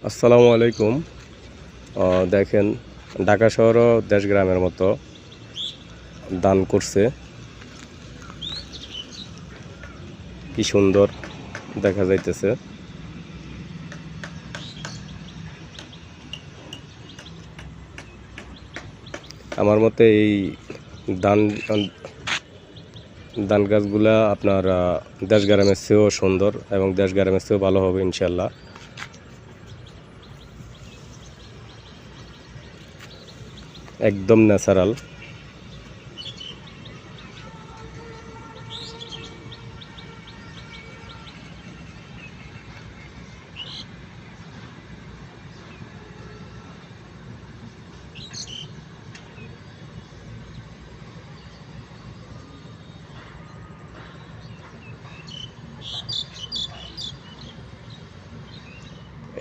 আসসালামু আলাইকুম। দেখেন ঢাকা শহরও দেশ গ্রামের মতো দান করছে, কি সুন্দর দেখা যাইতেছে। আমার মতে এই ধান ধান গাছগুলা আপনার দেশ গ্রামের চেয়েও সুন্দর এবং দেশ গ্রামের চেয়েও ভালো হবে ইনশাল্লাহ। একদম ন্যাচারাল।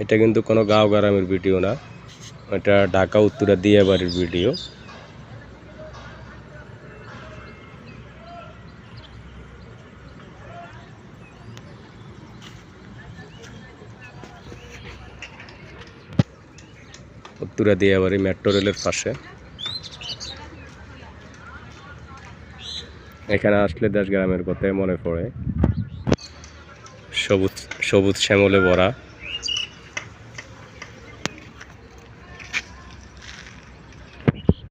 এটা কিন্তু কোনো গাঁও গ্রামের ভিডিও না, এটা ঢাকা উত্তরা দিয়াবাড়ির ভিডিও। উত্তরা দিয়াবাড়ি মেট্রো রেলের পাশে। এখানে আসলে দেশ গ্রামের কথাই মনে পড়ে। সবুজ সবুজ শ্যামলে ভরা।